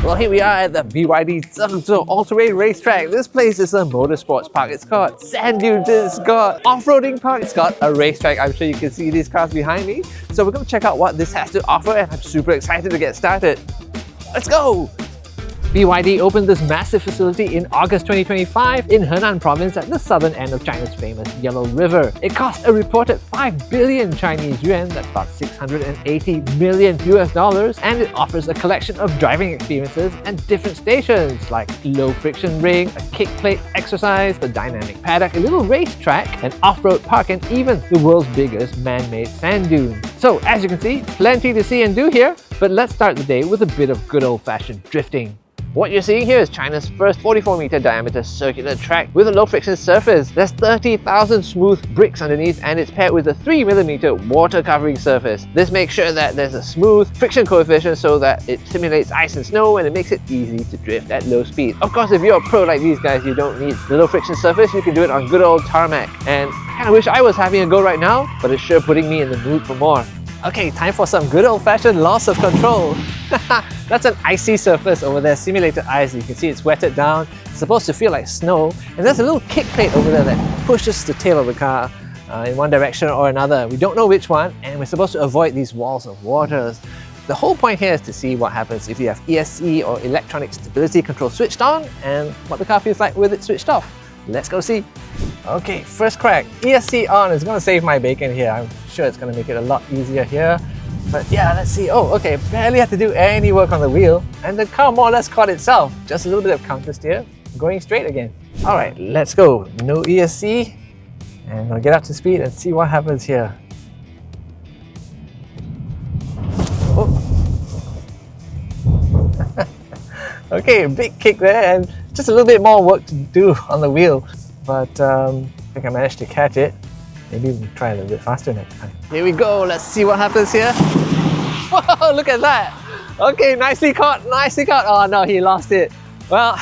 Well, here we are at the BYD Zhengzhou all-terrain racetrack. This place is a motorsports park. It's got sand dunes, it's got off-roading park, it's got a racetrack. I'm sure you can see these cars behind me. So we're going to check out what this has to offer, and I'm super excited to get started. Let's go! BYD opened this massive facility in August 2025 in Henan province at the southern end of China's famous Yellow River. It cost a reported 5 billion Chinese yuan, that's about $680 million US dollars, and it offers a collection of driving experiences and different stations like low friction ring, a kick plate exercise, the dynamic paddock, a little racetrack, an off-road park, and even the world's biggest man-made sand dune. So as you can see, plenty to see and do here, but let's start the day with a bit of good old-fashioned drifting. What you're seeing here is China's first 44-meter diameter circular track with a low-friction surface. There's 30,000 smooth bricks underneath, and it's paired with a 3mm water covering surface. This makes sure that there's a smooth friction coefficient so that it simulates ice and snow, and it makes it easy to drift at low speed. Of course, if you're a pro like these guys, you don't need the low-friction surface. You can do it on good old tarmac. And I kind of wish I was having a go right now, but it's sure putting me in the mood for more. Okay, time for some good old-fashioned loss of control. That's an icy surface over there, simulated ice. You can see it's wetted down. It's supposed to feel like snow. And there's a little kick plate over there that pushes the tail of the car in one direction or another. We don't know which one, and we're supposed to avoid these walls of waters. The whole point here is to see what happens if you have ESC or electronic stability control switched on, and what the car feels like with it switched off. Let's go see. Okay, first crack. ESC on is going to save my bacon here. I'm sure it's going to make it a lot easier here. But yeah, let's see. Oh, okay, barely had to do any work on the wheel, and the car more or less caught itself. Just a little bit of counter steer, going straight again. All right, let's go. No ESC, and I'll get up to speed and see what happens here. Oh. Okay, big kick there, and just a little bit more work to do on the wheel. But I think I managed to catch it. Maybe we'll try a little bit faster next time. Here we go, let's see what happens here. Whoa, look at that! Okay, nicely caught, nicely caught. Oh no, he lost it. Well,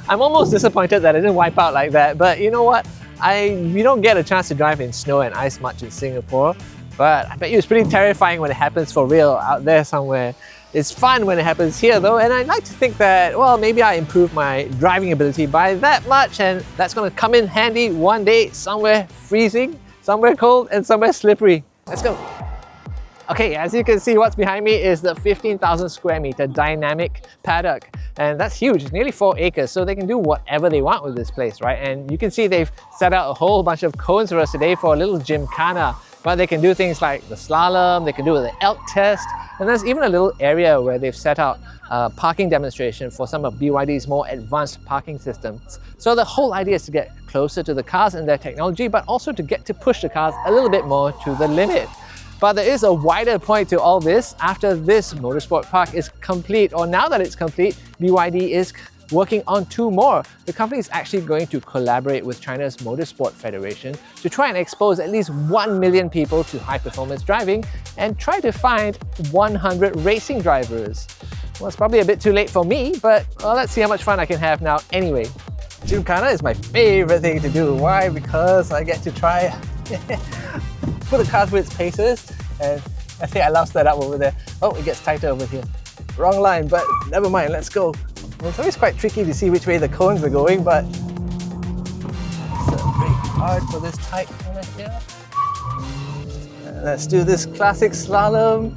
I'm almost disappointed that I didn't wipe out like that, but you know what? We don't get a chance to drive in snow and ice much in Singapore, but I bet you it's pretty terrifying when it happens for real out there somewhere. It's fun when it happens here though, and I'd like to think that, well, maybe I improved my driving ability by that much, and that's going to come in handy one day somewhere freezing, somewhere cold, and somewhere slippery. Let's go. Okay, as you can see, what's behind me is the 15,000 square meter dynamic paddock, and that's huge. It's nearly 4 acres, so they can do whatever they want with this place, right? And you can see they've set out a whole bunch of cones for us today for a little gymkhana. But they can do things like the slalom, they can do the elk test, and there's even a little area where they've set out a parking demonstration for some of BYD's more advanced parking systems. So the whole idea is to get closer to the cars and their technology, but also to get to push the cars a little bit more to the limit. But there is a wider point to all this. After this motorsport park is complete, or now that it's complete, BYD is working on 2 more. The company is actually going to collaborate with China's Motorsport Federation to try and expose at least 1 million people to high-performance driving and try to find 100 racing drivers. Well, it's probably a bit too late for me, but well, let's see how much fun I can have now anyway. Gymkhana is my favorite thing to do. Why? Because I get to try put the car through its paces, and I think I lost that up over there. Oh, it gets tighter over here. Wrong line, but never mind, let's go. Well, it's always quite tricky to see which way the cones are going, but it's brake hard for this tight corner here. Let's do this classic slalom.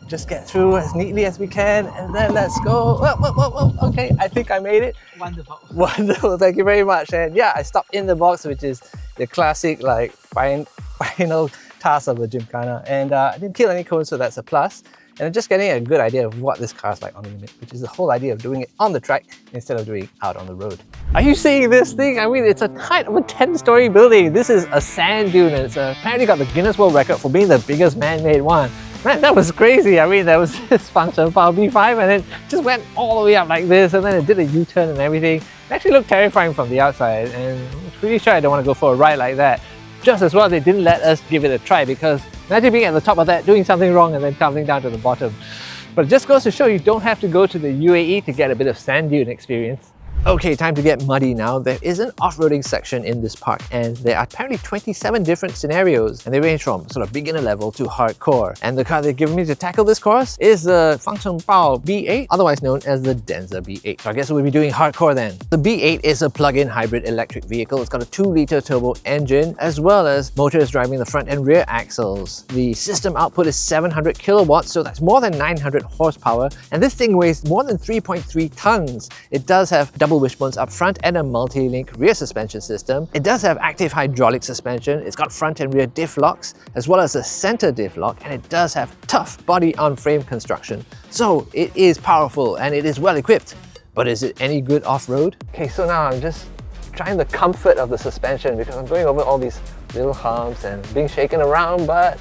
Just get through as neatly as we can, and then let's go. Whoa, okay, I think I made it. Wonderful. Wonderful, thank you very much. And yeah, I stopped in the box, which is the classic like final task of the gymkhana, and I didn't kill any cones, so that's a plus. And I'm just getting a good idea of what this car's like on the limit, which is the whole idea of doing it on the track instead of doing it out on the road. Are you seeing this thing? I mean, it's a height of a 10-story building. This is a sand dune, and it's apparently got the Guinness World Record for being the biggest man-made one. Man, that was crazy. I mean, there was this function power B5, and it just went all the way up like this, and then it did a U-turn and everything. It actually looked terrifying from the outside, and I'm pretty sure I don't want to go for a ride like that. Just as well, they didn't let us give it a try, because imagine being at the top of that, doing something wrong, and then tumbling down to the bottom. But it just goes to show you don't have to go to the UAE to get a bit of sand dune experience. Okay, time to get muddy now. There is an off-roading section in this park and there are apparently 27 different scenarios and they range from sort of beginner level to hardcore. And the car they've given me to tackle this course is the Bao B8, otherwise known as the Denza B8. So I guess we'll be doing hardcore then. The B8 is a plug-in hybrid electric vehicle. It's got a 2-litre turbo engine as well as motors driving the front and rear axles. The system output is 700 kilowatts, so that's more than 900 horsepower. And this thing weighs more than 3.3 tons. It does have double wishbones up front and a multi-link rear suspension system. It does have active hydraulic suspension. It's got front and rear diff locks as well as a center diff lock, and it does have tough body-on-frame construction. So it is powerful and it is well equipped. But is it any good off-road? Okay, so now I'm just trying the comfort of the suspension because I'm going over all these little humps and being shaken around, but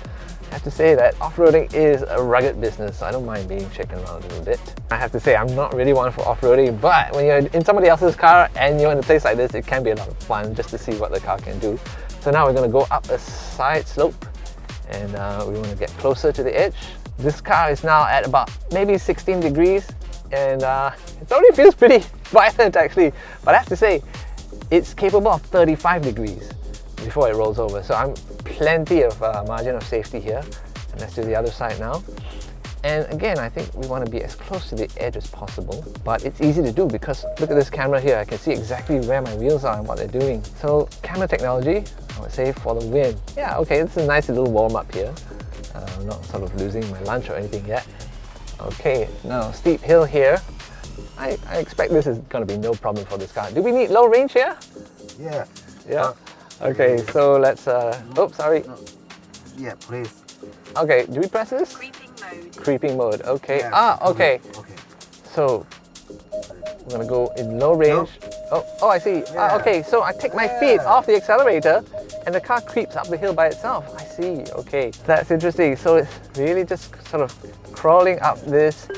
I have to say that off-roading is a rugged business, so I don't mind being shaken around a little bit. I have to say I'm not really one for off-roading, but when you're in somebody else's car and you're in a place like this, it can be a lot of fun just to see what the car can do. So now we're going to go up a side slope and we want to get closer to the edge. This car is now at about maybe 16 degrees and it already feels pretty violent actually, but I have to say it's capable of 35 degrees before it rolls over. So I'm plenty of margin of safety here. And let's do the other side now. And again, I think we want to be as close to the edge as possible, but it's easy to do because look at this camera here. I can see exactly where my wheels are and what they're doing. So camera technology, I would say for the win. Yeah, okay, it's a nice little warm up here. I'm not sort of losing my lunch or anything yet. Okay, now steep hill here. I expect this is going to be no problem for this car. Do we need low range here? Yeah. Yeah. Okay, so let's oops, sorry. No. Yeah, please. Okay, do we press this? Creeping mode. Creeping mode, okay. Yeah. Okay. Okay. So we're gonna go in low range. No. Oh, I see. Yeah. Okay, so I take my feet off the accelerator and the car creeps up the hill by itself. I see, okay. That's interesting. So it's really just sort of crawling up this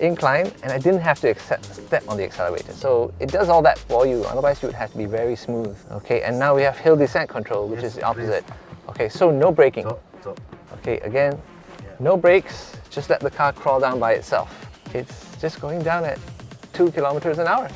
incline and I didn't have to step on the accelerator. So it does all that for you, otherwise you would have to be very smooth. Okay, and now we have hill descent control, which is the opposite. Okay, so no braking. Stop. Okay, again, no brakes, just let the car crawl down by itself. It's just going down at 2 kilometers an hour.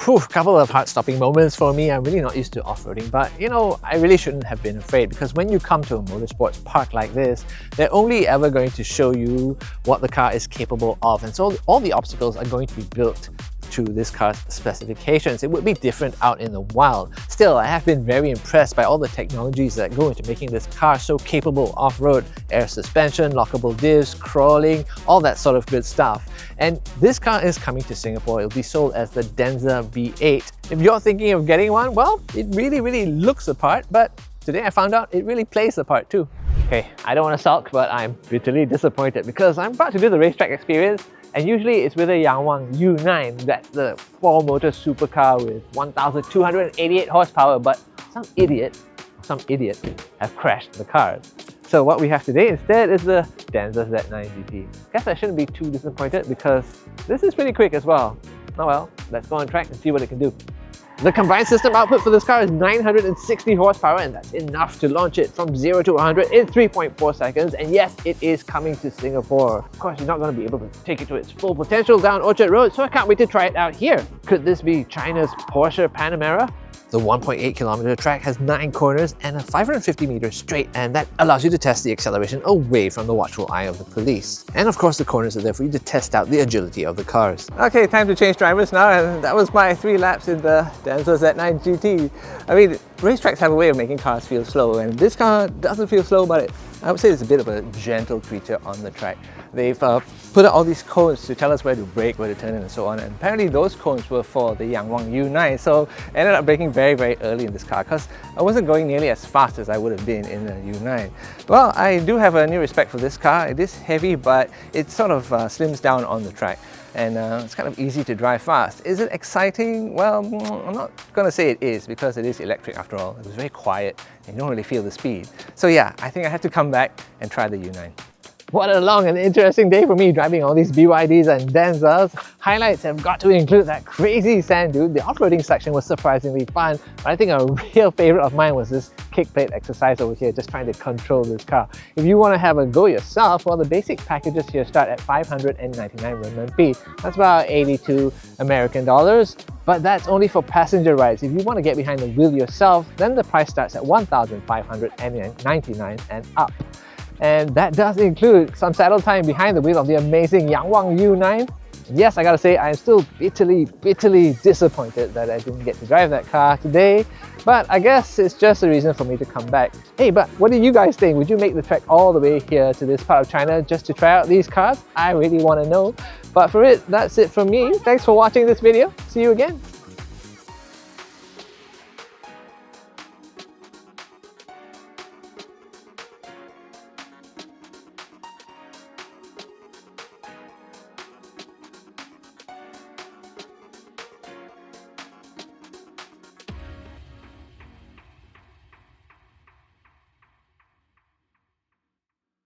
Whew, couple of heart-stopping moments for me. I'm really not used to off-roading, but you know, I really shouldn't have been afraid because when you come to a motorsports park like this, they're only ever going to show you what the car is capable of, and so all the obstacles are going to be built to this car's specifications. It would be different out in the wild. Still, I have been very impressed by all the technologies that go into making this car so capable off-road. Air suspension, lockable diffs, crawling, all that sort of good stuff. And this car is coming to Singapore. It'll be sold as the Denza B8. If you're thinking of getting one, well, it really looks the part, but today I found out it really plays the part too. Okay, I don't want to sulk, but I'm bitterly disappointed because I'm about to do the racetrack experience. And usually it's with a Yangwang U9, that's the 4-motor supercar with 1,288 horsepower, but some idiot have crashed the car. So what we have today instead is the Denza Z9 GT. Guess I shouldn't be too disappointed because this is pretty quick as well. Oh well, let's go on track and see what it can do. The combined system output for this car is 960 horsepower and that's enough to launch it from 0 to 100 in 3.4 seconds. And yes, it is coming to Singapore. Of course, you're not going to be able to take it to its full potential down Orchard Road, so I can't wait to try it out here. Could this be China's Porsche Panamera? The 1.8 kilometer track has 9 corners and a 550 meter straight, and that allows you to test the acceleration away from the watchful eye of the police. And of course, the corners are there for you to test out the agility of the cars. Okay, time to change drivers now, and that was my 3 laps in the Denza Z9 GT. I mean, racetracks have a way of making cars feel slow, and this car doesn't feel slow, but I would say it's a bit of a gentle creature on the track. They've put out all these cones to tell us where to brake, where to turn in and so on, and apparently those cones were for the Yangwang U9, so I ended up braking very early in this car because I wasn't going nearly as fast as I would have been in the U9. Well, I do have a new respect for this car. It is heavy, but it sort of slims down on the track, and it's kind of easy to drive fast. Is it exciting? Well, I'm not going to say it is because it is electric after all. It was very quiet and you don't really feel the speed. So yeah, I think I have to come back and try the U9. What a long and interesting day for me driving all these BYDs and Denzas. Highlights have got to include that crazy sand dune. The off-roading section was surprisingly fun, but I think a real favourite of mine was this kick plate exercise over here, just trying to control this car. If you want to have a go yourself, well, the basic packages here start at 599 RMB. That's about 82 American dollars. But that's only for passenger rides. If you want to get behind the wheel yourself, then the price starts at 1,599 and up. And that does include some saddle time behind the wheel of the amazing Yangwang U9. Yes, I gotta say, I'm still bitterly disappointed that I didn't get to drive that car today. But I guess it's just a reason for me to come back. Hey, but what do you guys think? Would you make the trek all the way here to this part of China just to try out these cars? I really want to know. But for it, that's it from me. Thanks for watching this video. See you again.